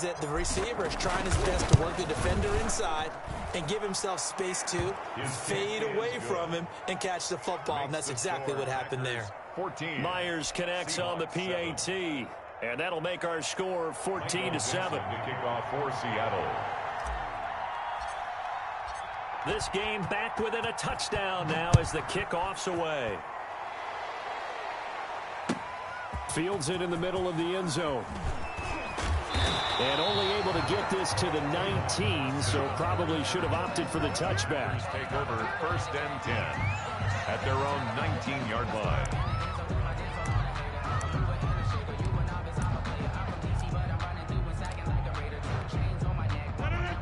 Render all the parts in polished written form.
that the receiver is trying his best to work the defender inside and give himself space to fade away from him and catch the football. And that's exactly what happened there. 14. Myers connects on the PAT. And that'll make our score 14-7. The kickoff for Seattle. This game back within a touchdown now as the kickoff's away. Fields it in the middle of the end zone. And only able to get this to the 19, so probably should have opted for the touchback. Take over 1st and 10 at their own 19-yard line.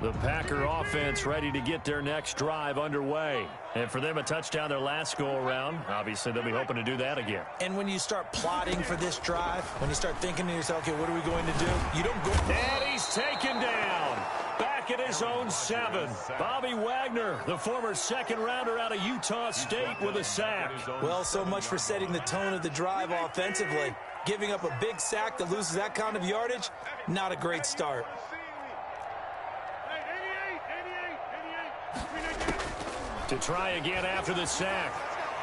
The Packer offense ready to get their next drive underway. And for them, a touchdown their last go-around. Obviously, they'll be hoping to do that again. And when you start plotting for this drive, when you start thinking to yourself, okay, what are we going to do? You don't go. And he's taken down. Back at his own 7. Bobby Wagner, the former second-rounder out of Utah State, with a sack. Well, so much for setting the tone of the drive offensively. Giving up a big sack that loses that kind of yardage, not a great start. To try again after the sack.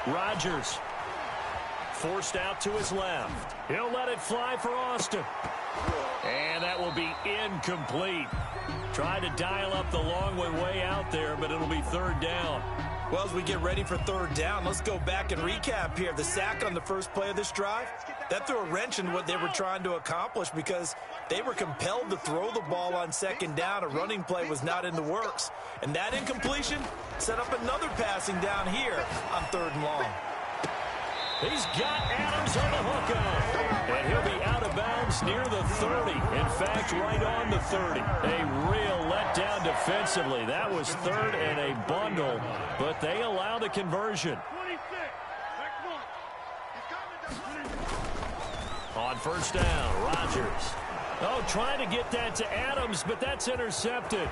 Rodgers forced out to his left. He'll let it fly for Austin. And that will be incomplete. Tried to dial up the long way out there, but it'll be 3rd down. Well, as we get ready for 3rd down, let's go back and recap here. The sack on the first play of this drive, that threw a wrench in what they were trying to accomplish because they were compelled to throw the ball on 2nd down. A running play was not in the works. And that incompletion set up another passing down here on 3rd and long. He's got Adams on the hook up. And he'll be out of bounds near the 30. In fact, right on the 30. A real letdown defensively. That was 3rd and a bundle, but they allow the conversion. On 1st down, Rodgers. Oh, trying to get that to Adams, but that's intercepted.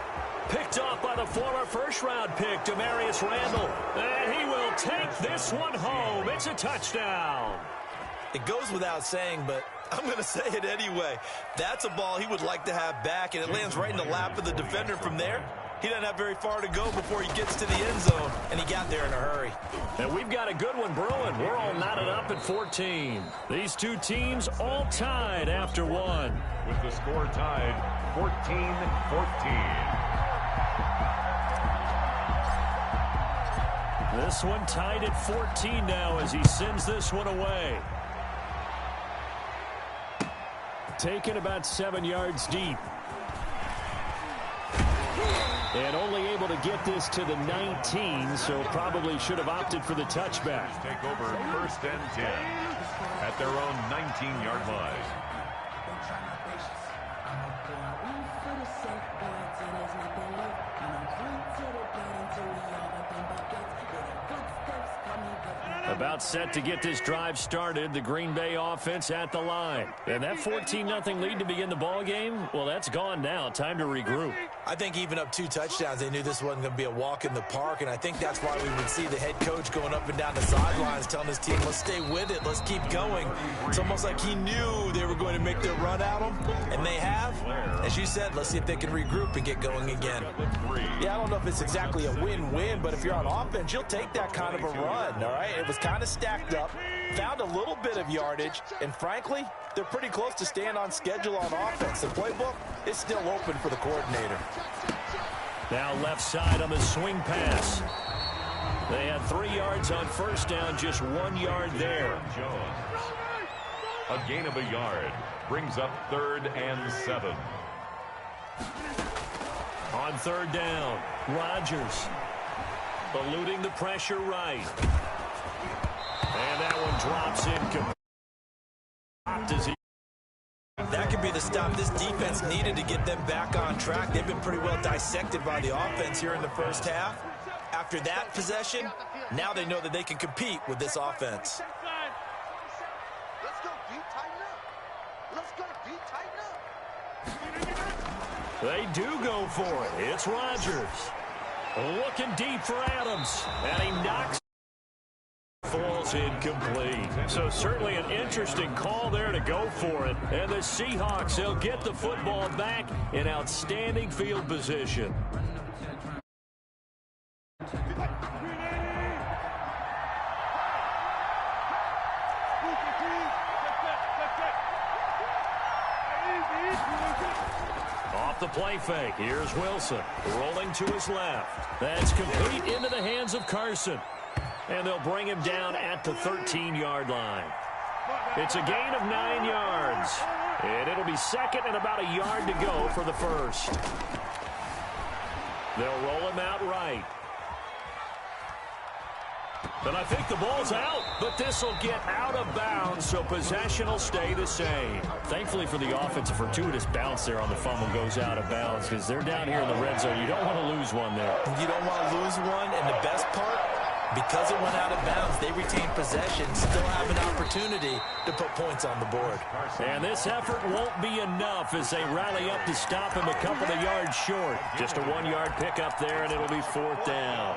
Picked off by the former 1st-round pick, Demarius Randall. And he will take this one home. It's a touchdown. It goes without saying, but I'm going to say it anyway. That's a ball he would like to have back, and it lands right in the lap of the defender from there. He doesn't have very far to go before he gets to the end zone, and he got there in a hurry. And we've got a good one brewing. We're all knotted up at 14. These two teams all tied after one. With the score tied, 14-14. This one tied at 14 now as he sends this one away. Taken about 7 yards deep. And only able to get this to the 19, so probably should have opted for the touchback. Take over 1st and 10 at their own 19-yard line. About set to get this drive started, the Green Bay offense at the line. And that 14-0 lead to begin the ball game, well, that's gone now. Time to regroup. I think even up 2 touchdowns, they knew this wasn't going to be a walk in the park, and I think that's why we would see the head coach going up and down the sidelines telling his team, let's stay with it, let's keep going. It's almost like he knew they were going to make their run at him, and they have. As you said, let's see if they can regroup and get going again. Yeah, I don't know if it's exactly a win-win, but if you're on offense, you'll take that kind of a run, all right? It was kind of stacked up, found a little bit of yardage, and frankly, they're pretty close to staying on schedule on offense. The playbook is still open for the coordinator. Now left side on the swing pass. They had 3 yards on 1st down, just 1 yard there. Jones. A gain of a yard brings up 3rd and 7. On 3rd down, Rodgers eluding the pressure right. And that one drops in. That could be the stop this defense needed to get them back on track. They've been pretty well dissected by the offense here in the first half. After that possession, now they know that they can compete with this offense. Let's go deep, tighten up. Let's go deep, tighten up. They do go for it. It's Rodgers. Looking deep for Adams. And he knocks. Falls it's incomplete. So certainly an interesting call there to go for it. And the Seahawks, they'll get the football back in outstanding field position. Off the play fake. Here's Wilson rolling to his left. That's complete into the hands of Carson. And they'll bring him down at the 13-yard line. It's a gain of 9 yards. And it'll be second and about a yard to go for the first. They'll roll him out right. And I think the ball's out, but this will get out of bounds, so possession will stay the same. Thankfully for the offense, a fortuitous bounce there on the fumble goes out of bounds because they're down here in the red zone. You don't want to lose one there. You don't want to lose one, and the best part, because it went out of bounds, they retain possession, still have an opportunity to put points on the board. And this effort won't be enough as they rally up to stop him a couple of yards short. Just a 1-yard pickup there, and it'll be 4th down.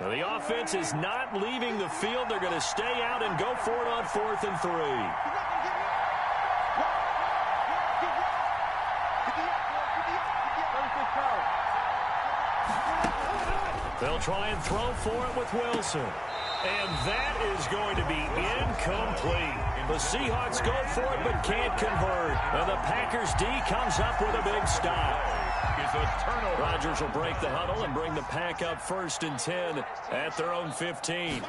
Well, the offense is not leaving the field. They're going to stay out and go for it on 4th and 3. They'll try and throw for it with Wilson. And that is going to be incomplete. The Seahawks go for it but can't convert. And the Packers D comes up with a big stop. Rodgers will break the huddle and bring the Pack up 1st and 10 at their own 15.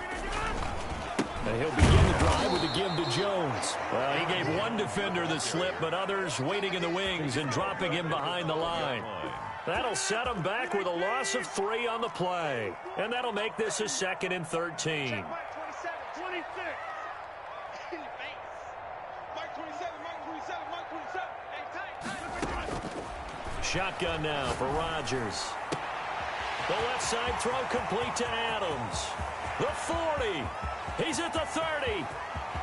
And he'll begin the drive with a give to Jones. Well, he gave one defender the slip, but others waiting in the wings and dropping him behind the line. That'll set him back with a loss of 3 on the play. And that'll make this a 2nd and 13. Shotgun now for Rodgers. The left side throw complete to Adams. The 40. He's at the 30.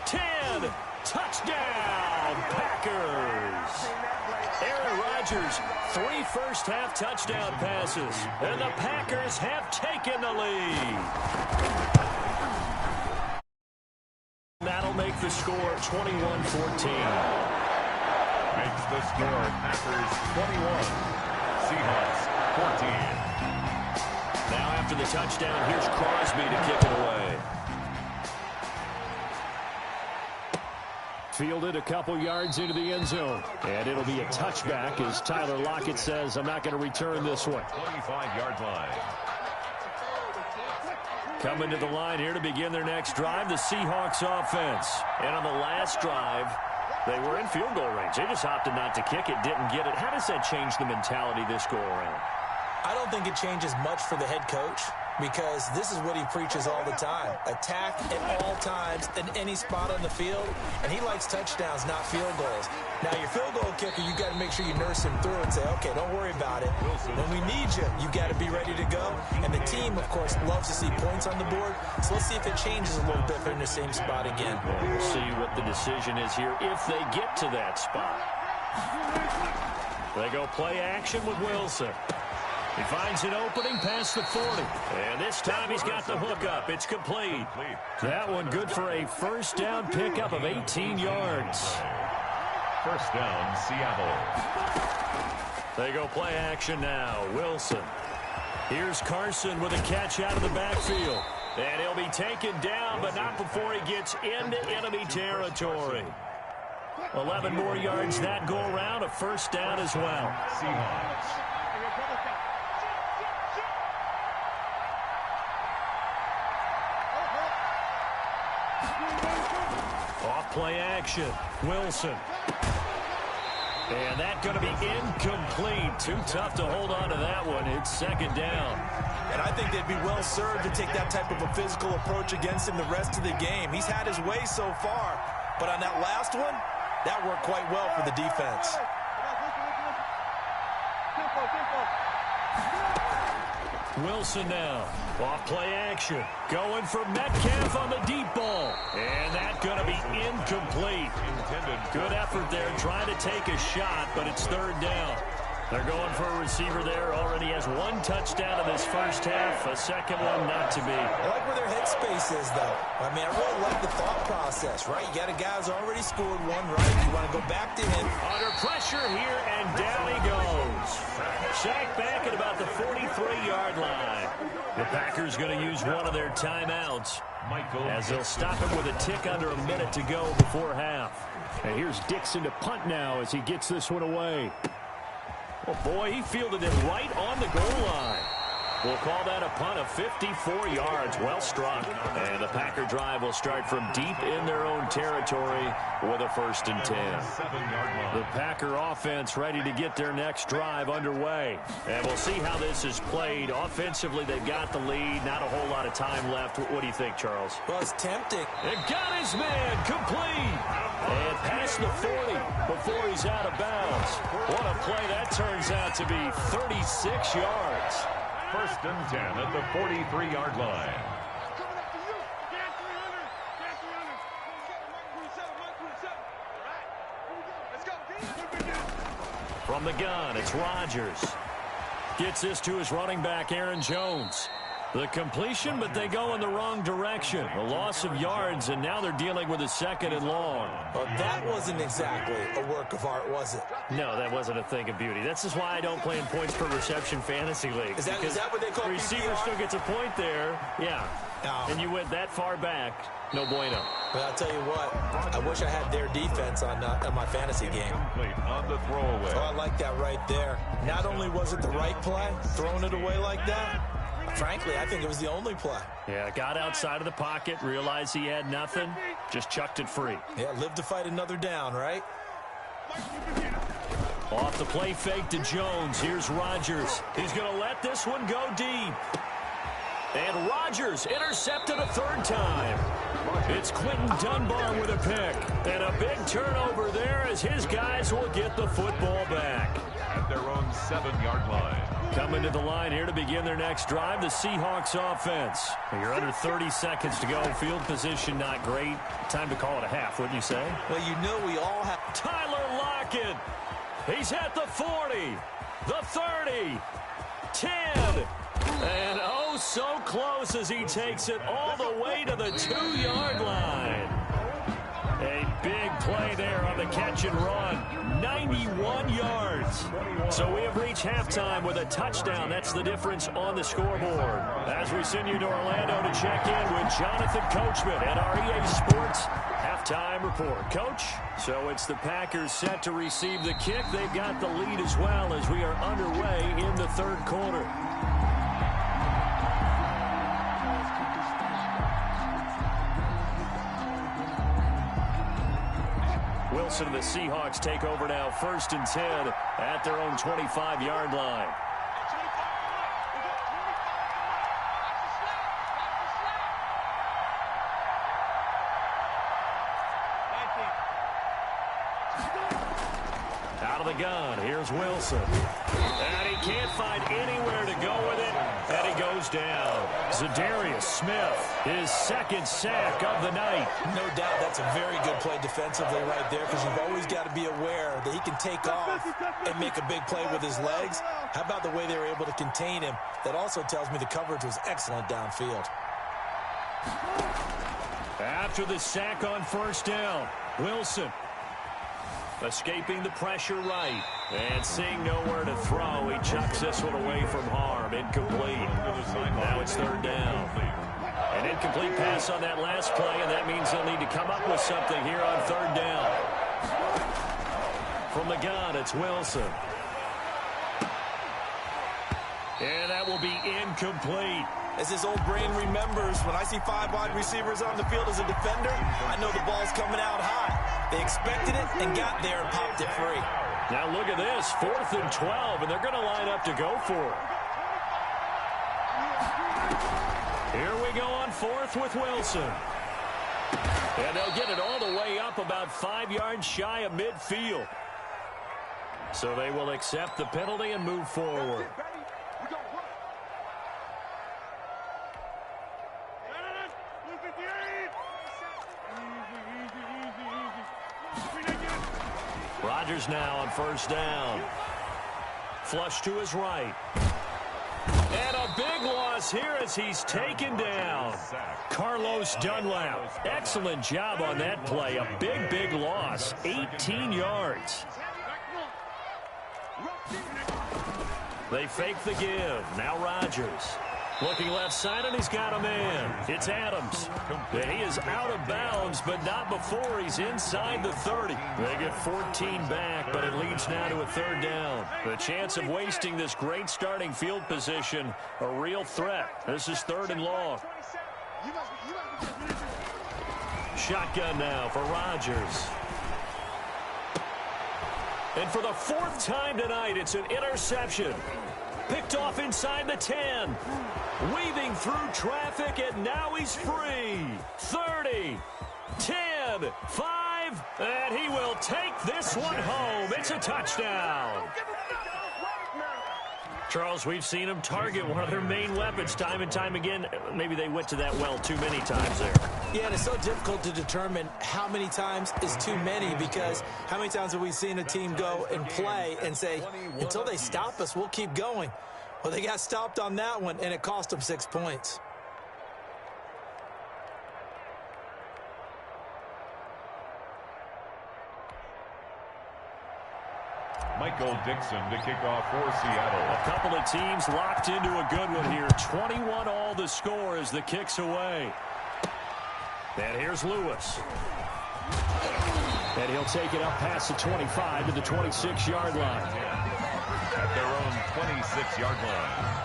10. Touchdown, Packers. Aaron Rodgers, 3 first-half touchdown passes. And the Packers have taken the lead. That'll make the score 21-14. Makes the score Packers 21, Seahawks 14. Now after the touchdown, here's Crosby to kick it away. Fielded a couple yards into the end zone. And it'll be a touchback as Tyler Lockett says, I'm not going to return this one. 25-yard line. Coming to the line here to begin their next drive, the Seahawks offense. And on the last drive, they were in field goal range. They just opted not to kick it, didn't get it. How does that change the mentality this go around? I don't think it changes much for the head coach because this is what he preaches all the time. Attack at all times in any spot on the field, and he likes touchdowns, not field goals. Now, your field goal kicker, you got to make sure you nurse him through and say, okay, don't worry about it. When we need you, you got to be ready to go. And the team, of course, loves to see points on the board. So let's see if it changes a little bit if they're in the same spot again. We'll see what the decision is here if they get to that spot. They go play action with Wilson. He finds an opening past the 40. And this time he's got the hook up. It's complete. That one good for a first down pickup of 18 yards. First down, Seattle. They go play action now. Wilson. Here's Carson with a catch out of the backfield. And he'll be taken down, but not before he gets into enemy territory. 11 more yards that go around. A first down as well. Seahawks. Off play action. Wilson. And that's going to be incomplete. Too tough to hold on to that one. It's second down. And I think they'd be well served to take that type of a physical approach against him the rest of the game. He's had his way so far. But on that last one, that worked quite well for the defense. Wilson now. Off play action. Going for Metcalf on the deep ball. And that's going to be incomplete. Good effort there trying to take a shot, but it's third down. They're going for a receiver there. Already has one touchdown in this first half. A second one not to be. I like where their headspace is, though. I mean, I really like the thought process, right? You got a guy who's already scored one, right? You want to go back to him. Under pressure here, and down he goes. Sacked back at about the 43-yard line. The Packers going to use one of their timeouts as they'll stop it with a tick under a minute to go before half. And here's Dixon to punt now as he gets this one away. Oh, boy, he fielded it right on the goal line. We'll call that a punt of 54 yards. Well struck. And the Packer drive will start from deep in their own territory with a 1st and 10. The Packer offense ready to get their next drive underway. And we'll see how this is played. Offensively, they've got the lead. Not a whole lot of time left. What do you think, Charles? Well, it's tempting. It got his man complete. And past the 40 before he's out of bounds. What a play that turns out to be. 36 yards. 1st and 10 at the 43-yard line. From the gun, it's Rodgers. Gets this to his running back, Aaron Jones. The completion, but they go in the wrong direction. A loss of yards, and now they're dealing with a 2nd and long. Well, that wasn't exactly a work of art, was it? No, that wasn't a thing of beauty. That's just why I don't play in points per reception fantasy leagues. Is that what they call the receiver PPR? still gets a point there. Yeah. No. And you went that far back. No bueno. Well, I'll tell you what. I wish I had their defense on my fantasy game. On the throwaway. Oh, I like that right there. Not only was it the right play, throwing it away like that, frankly, I think it was the only play. Yeah, got outside of the pocket, realized he had nothing, just chucked it free. Yeah, live to fight another down, right? Off the play fake to Jones. Here's Rodgers. He's going to let this one go deep. And Rodgers intercepted a 3rd time. It's Quentin Dunbar with a pick. And a big turnover there as his guys will get the football back. At their own 7-yard line. Coming to the line here to begin their next drive, the Seahawks offense. You're under 30 seconds to go. Field position not great. Time to call it a half, wouldn't you say? Well, you know we all have... Tyler Lockett. He's at the 40, the 30, 10. And oh, so close as he takes it all the way to the 2-yard line. A big play there on the catch and run. 91 yards. So we have reached halftime with a touchdown. That's the difference on the scoreboard. As we send you to Orlando to check in with Jonathan Coachman at our EA Sports halftime report. Coach, so it's the Packers set to receive the kick. They've got the lead as well as we are underway in the 3rd quarter. Wilson and the Seahawks take over now, 1st and 10 at their own 25-yard line. Out of the gun, here's Wilson. And he can't find anywhere to go with it, and he goes down. Za'Darius Smith, his 2nd sack of the night. No doubt that's a very good play defensively right there, because you've always got to be aware that he can take off and make a big play with his legs. How about the way they were able to contain him? That also tells me the coverage was excellent downfield. After the sack on 1st down, Wilson escaping the pressure right. And seeing nowhere to throw, he chucks this one away from harm. Incomplete. Now it's 3rd down. An incomplete pass on that last play, and that means they'll need to come up with something here on 3rd down. From the gun, it's Wilson. And that will be incomplete. As his old brain remembers, when I see 5 wide receivers on the field as a defender, I know the ball's coming out high. They expected it and got there and popped it free. Now look at this, 4th and 12, and they're going to line up to go for it. Here we go on 4th with Wilson. And they'll get it all the way up about 5 yards shy of midfield. So they will accept the penalty and move forward. Rodgers now on first down. Flush to his right. And a big loss here as he's taken down. Carlos Dunlap. Excellent job on that play. A big, big loss. 18 yards. They fake the give. Now Rodgers. Looking left side, and he's got a man. It's Adams. And he is out of bounds, but not before he's inside the 30. They get 14 back, but it leads now to a third down. The chance of wasting this great starting field position, a real threat. This is 3rd and long. Shotgun now for Rodgers. And for the 4th time tonight, it's an interception. Picked off inside the 10. Weaving through traffic, and now he's free. 30, 10, 5, and he will take this one home. It's a touchdown. Charles, we've seen him target one of their main weapons time and time again. Maybe they went to that well too many times there. Yeah, and it's so difficult to determine how many times is too many, because how many times have we seen a team go and play and say, until they stop us, we'll keep going. Well, they got stopped on that one, and it cost them 6 points. Michael Dixon to kick off for Seattle. A couple of teams locked into a good one here. 21 all the score as the kick's away. And here's Lewis. And he'll take it up past the 25 to the 26-yard line. At their own 26-yard line.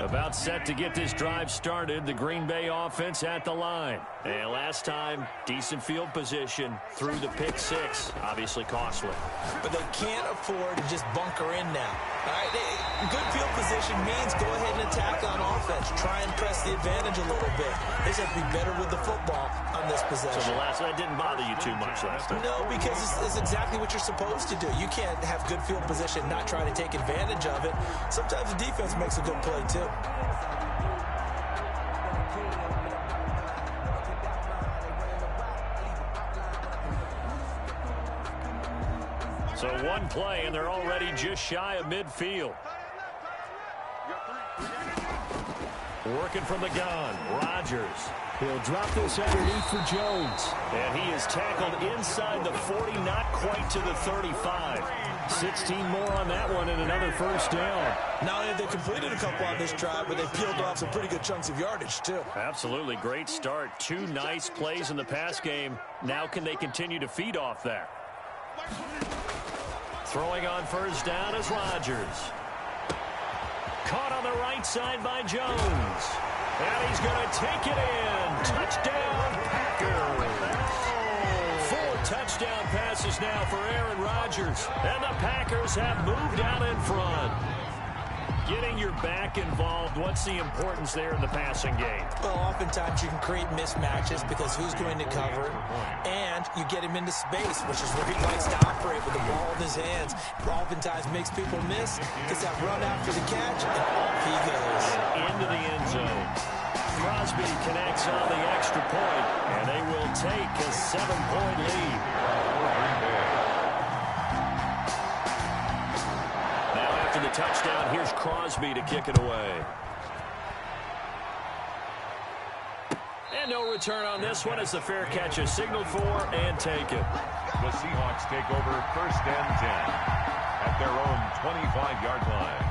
About set to get this drive started. The Green Bay offense at the line. And last time, decent field position through the pick 6. Obviously costly. But they can't afford to just bunker in now. All right, good field position means go ahead and attack on offense. Try and press the advantage a little bit. They just have to be better with the football on this possession. So that didn't bother you too much last time? No, because it's exactly what you're supposed to do. You can't have good field position, not try to take advantage of it. Sometimes the defense makes a good play, too. So one play, and they're already just shy of midfield. Working from the gun, Rodgers. He'll drop this underneath for Jones. And he is tackled inside the 40, not quite to the 35. 16 more on that one and another first down. Not only have they completed a couple on this drive, but they peeled off some pretty good chunks of yardage, too. Absolutely. Great start. 2 nice plays in the pass game. Now can they continue to feed off that? Throwing on first down is Rodgers. Caught on the right side by Jones. And he's going to take it in. Touchdown, Packers. 4 touchdown passes now for Aaron Rodgers. And the Packers have moved out in front. Getting your back involved, what's the importance there in the passing game? Well, oftentimes you can create mismatches because who's going to cover, and you get him into space, which is where he likes to operate with the ball in his hands. Oftentimes makes people miss, gets that run after the catch, and off he goes. Into the end zone. Crosby connects on the extra point, and they will take a 7-point lead. To the touchdown, here's Crosby to kick it away. And no return on this one as the fair catch is signaled for and taken. The Seahawks take over 1st and 10 at their own 25-yard line.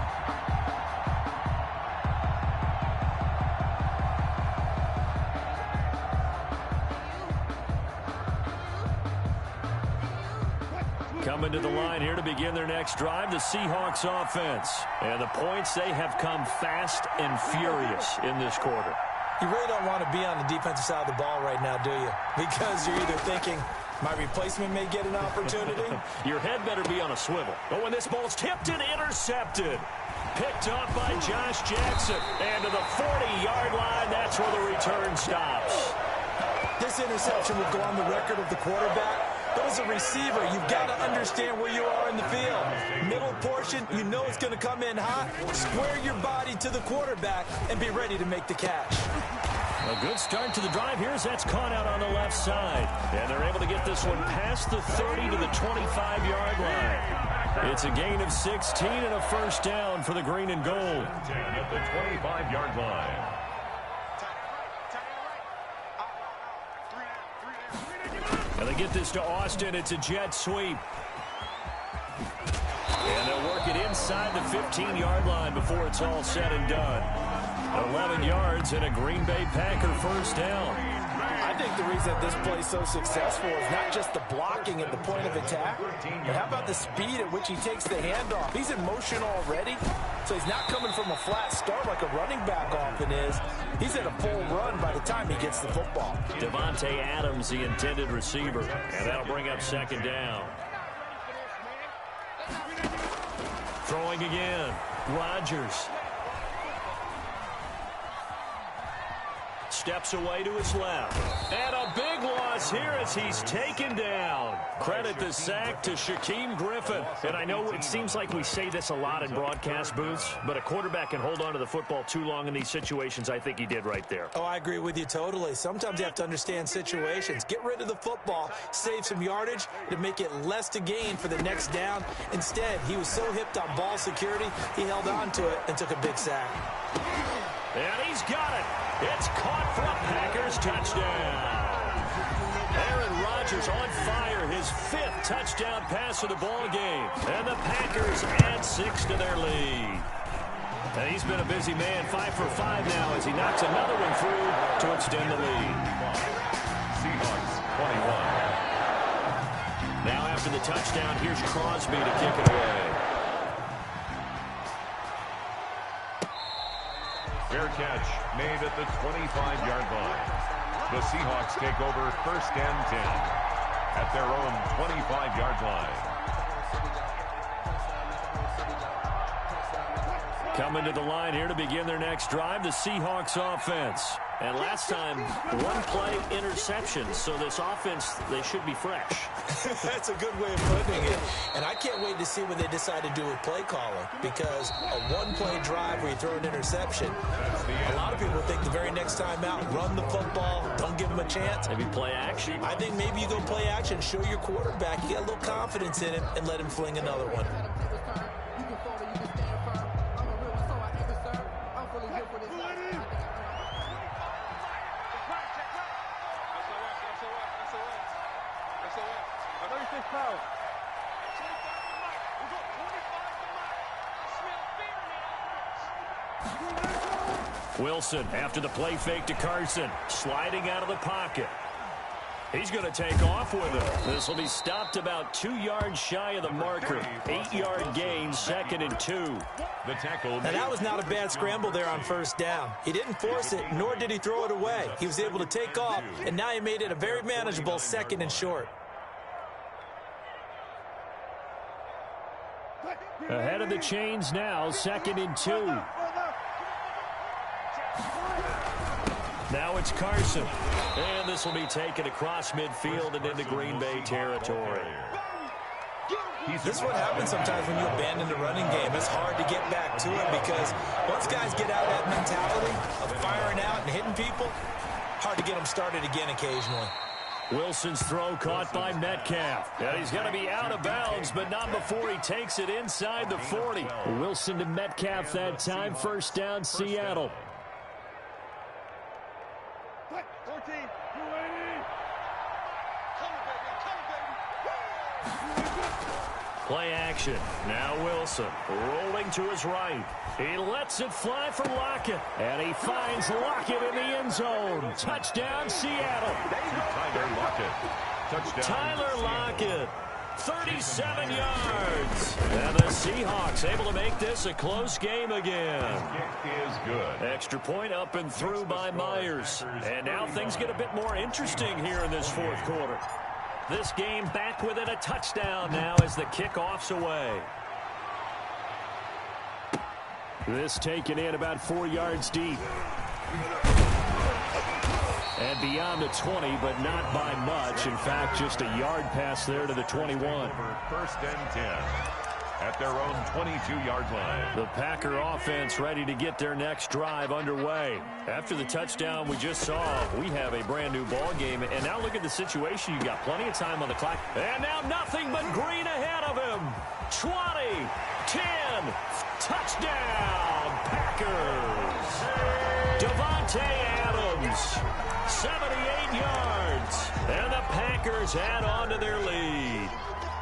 Coming to the line here to begin their next drive, the Seahawks offense. And the points, they have come fast and furious in this quarter. You really don't want to be on the defensive side of the ball right now, do you? Because you're either thinking, my replacement may get an opportunity. Your head better be on a swivel. But when this ball's tipped and intercepted. Picked up by Josh Jackson. And to the 40-yard line, that's where the return stops. This interception will go on the record of the quarterback But as a receiver, you've got to understand where you are in the field. Middle portion, you know it's going to come in hot. Square your body to the quarterback and be ready to make the catch. A good start to the drive here as that's caught out on the left side. And they're able to get this one past the 30 to the 25-yard line. It's a gain of 16 and a first down for the green and gold. 10 at the 25-yard line. And they get this to Austin. It's a jet sweep. And they'll work it inside the 15-yard line before it's all said and done. 11 yards and a Green Bay Packer first down. I think the reason this play is so successful is not just the blocking at the point of attack, but how about the speed at which he takes the handoff? He's in motion already, so he's not coming from a flat start like a running back often is. He's at a full run by the time he gets the football. Devontae Adams, the intended receiver, and that'll bring up second down. Throwing again, Rodgers. Steps away to his left. And a big loss here as he's taken down. Credit the sack to Shaquem Griffin. And I know it seems like we say this a lot in broadcast booths, but a quarterback can hold on to the football too long in these situations. I think he did right there. Oh, I agree with you totally. Sometimes you have to understand situations. Get rid of the football, save some yardage to make it less to gain for the next down. Instead, he was so hipped on ball security, he held on to it and took a big sack. And he's got it. It's caught for a Packers touchdown. Aaron Rodgers on fire, his 5th touchdown pass of the ball game. And the Packers add 6 to their lead. And he's been a busy man, 5 for 5 now as he knocks another one through to extend the lead. Seahawks 21. Now after the touchdown, here's Crosby to kick it away. Fair catch made at the 25-yard line. The Seahawks take over first and 10 at their own 25-yard line. Coming to the line here to begin their next drive, the Seahawks offense. And last time, one play interception, so this offense, they should be fresh. That's a good way of putting it. And I can't wait to see what they decide to do with play calling, because a one-play drive where you throw an interception, a lot of people think the very next time out, run the football, don't give them a chance. Maybe play action. I think maybe you go play action, show your quarterback, you get a little confidence in him, and let him fling another one. Wilson after the play fake to Carson, sliding out of the pocket. He's going to take off with it. This will be stopped about 2 yards shy of the marker. 8-yard gain, 2nd and 2. The tackle. And that was not a bad scramble there on first down. He didn't force it, nor did he throw it away. He was able to take off, and now he made it a very manageable 2nd and short. Ahead of the chains now, 2nd and 2. Now it's Carson. And this will be taken across midfield and into Green Bay territory. This is what happens sometimes when you abandon the running game. It's hard to get back to it because once guys get out of that mentality of firing out and hitting people, hard to get them started again occasionally. Wilson's throw caught by Metcalf. And he's going to be out of bounds, but not before he takes it inside the 40. Wilson to Metcalf that time. First down, Seattle. Play action. Now Wilson rolling to his right. He lets it fly for Lockett. And he finds Lockett in the end zone. Touchdown, Seattle. Tyler Lockett. Touchdown. Tyler Lockett. 37 yards. And the Seahawks able to make this a close game again. Kick is good. Extra point up and through by Myers. And now things get a bit more interesting here in this 4th quarter. This game back within a touchdown now as the kickoff's away. This taken in about 4 yards deep. And beyond the 20, but not by much. In fact, just a yard pass there to the 21. First and 10 at their own 22-yard line. The Packer offense ready to get their next drive underway. After the touchdown we just saw, we have a brand new ball game. And now look at the situation. You got plenty of time on the clock. And now nothing but green ahead of him. 20, 10, touchdown, Packers. Devontae Adams, 78 yards. And the Packers add on to their lead.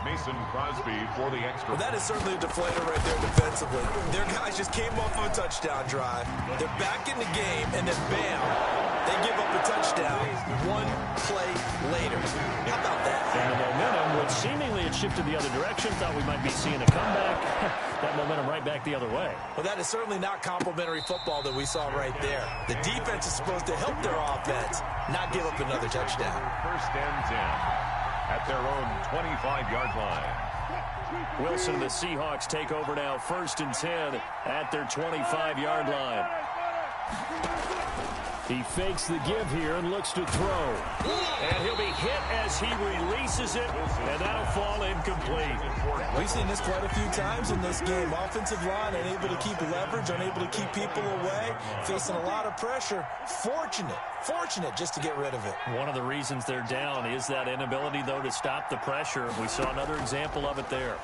Mason Crosby for the extra. Well, that is certainly a deflator right there defensively. Their guys just came off of a touchdown drive. They're back in the game, and then bam, they give up a touchdown one play later. How about that? And the momentum, which seemingly had shifted the other direction, thought we might be seeing a comeback. That momentum right back the other way. Well, that is certainly not complimentary football that we saw right there. The defense is supposed to help their offense, not give up another touchdown. First and 10 at their own 25-yard line. Wilson and the Seahawks take over now, first and 10 at their 25-yard line. He fakes the give here and looks to throw. And he'll be hit as he releases it, and that'll fall incomplete. We've seen this quite a few times in this game. Offensive line unable to keep leverage, unable to keep people away, facing a lot of pressure. Fortunate just to get rid of it. One of the reasons they're down is that inability, though, to stop the pressure. We saw another example of it there.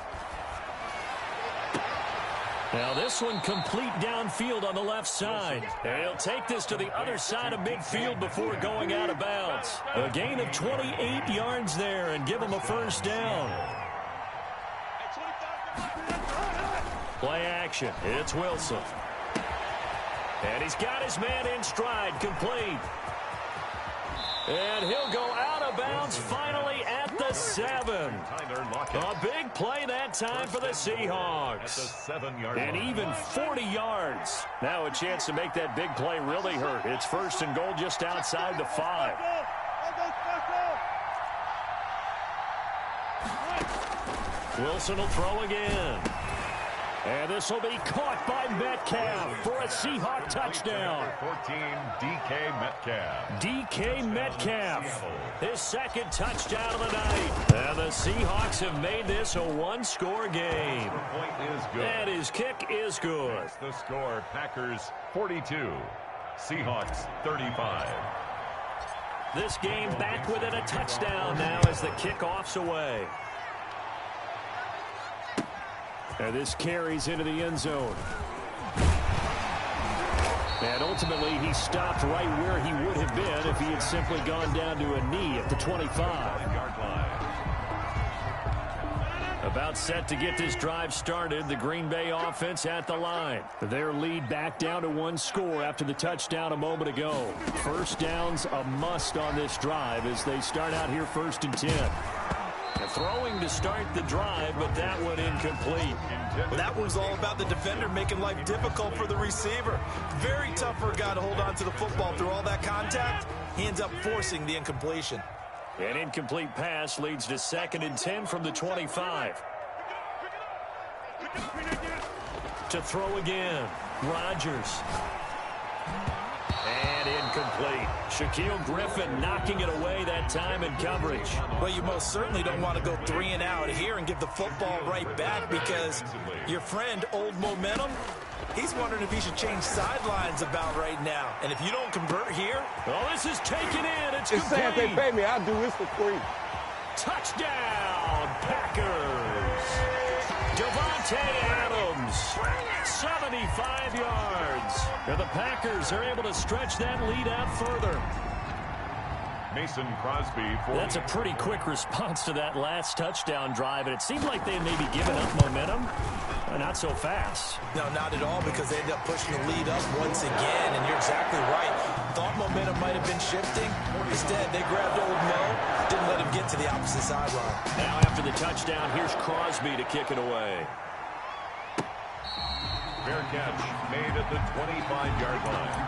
Now this one complete downfield on the left side. And he'll take this to the other side of midfield before going out of bounds. A gain of 28 yards there and give him a first down. Play action. It's Wilson. And he's got his man in stride, complete. And he'll go out of bounds finally at the 7. A big play that time for the Seahawks. And even 40 yards. Now a chance to make that big play really hurt. It's first and goal just outside the 5. Wilson will throw again. And this will be caught by Metcalf for a Seahawk touchdown. 14, DK Metcalf. DK Metcalf, his second touchdown of the night. And the Seahawks have made this a one-score game. The point is good. And his kick is good. That's the score, Packers 42, Seahawks 35. This game back within a touchdown now as the kickoff's away. And this carries into the end zone. And ultimately, he stopped right where he would have been if he had simply gone down to a knee at the 25. About set to get this drive started, the Green Bay offense at the line. Their lead back down to one score after the touchdown a moment ago. First down's a must on this drive as they start out here first and 10. Throwing to start the drive, but that one incomplete. That was all about the defender making life difficult for the receiver. Very tough for a guy to hold on to the football through all that contact. He ends up forcing the incompletion. An incomplete pass leads to second and 10 from the 25. To throw again, Rodgers. And incomplete. Shaquille Griffin knocking it away that time in coverage. Well, you most certainly don't want to go 3 and out here and give the football right back because your friend, Old Momentum, he's wondering if he should change sidelines about right now. And if you don't convert here... Oh, this is taken in. It's complete. Saying if they pay me, I'll do this for free. Touchdown, Packers. Devontae Adams, 75 yards. And the Packers are able to stretch that lead out further. Mason Crosby. That's a pretty quick response to that last touchdown drive, and it seemed like they may be giving up momentum. Not so fast. No, not at all, because they end up pushing the lead up once again, and you're exactly right. Thought momentum might have been shifting. Instead, they grabbed Old Mo, didn't let him get to the opposite sideline. Now after the touchdown, here's Crosby to kick it away. Fair catch made at the 25-yard line.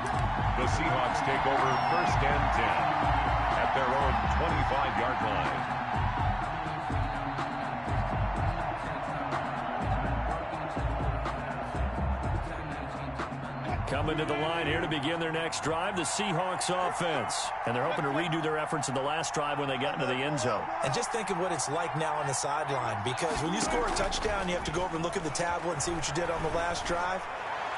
The Seahawks take over first and 10 at their own 25-yard line. Coming to the line here to begin their next drive, the Seahawks offense. And they're hoping to redo their efforts in the last drive when they got into the end zone. And just think of what it's like now on the sideline, because when you score a touchdown, you have to go over and look at the tablet and see what you did on the last drive.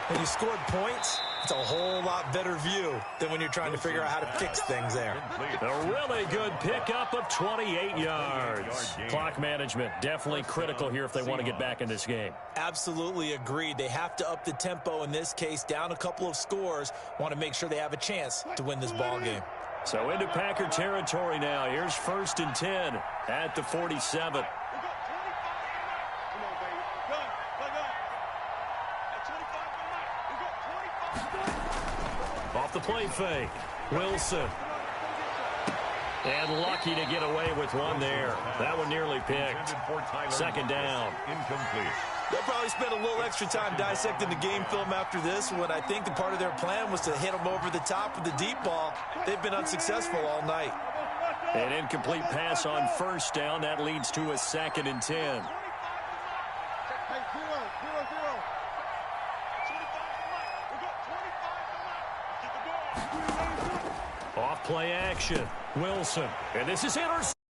When you scored points, it's a whole lot better view than when you're trying to figure out how to fix things there. A really good pickup of 28 yards. Clock management definitely critical here if they want to get back in this game. Absolutely agreed. They have to up the tempo in this case, down a couple of scores, want to make sure they have a chance to win this ball game. So into Packer territory now. Here's 1st and 10 at the 47. Off the play fake. Wilson. And lucky to get away with one there. That one nearly picked. 2nd down. Incomplete. They'll probably spend a little extra time dissecting the game film after this, when I think the part of their plan was to hit them over the top with the deep ball. They've been unsuccessful all night. An incomplete pass on 1st down. That leads to a 2nd and 10. Off play action. Wilson. And this is intercepted.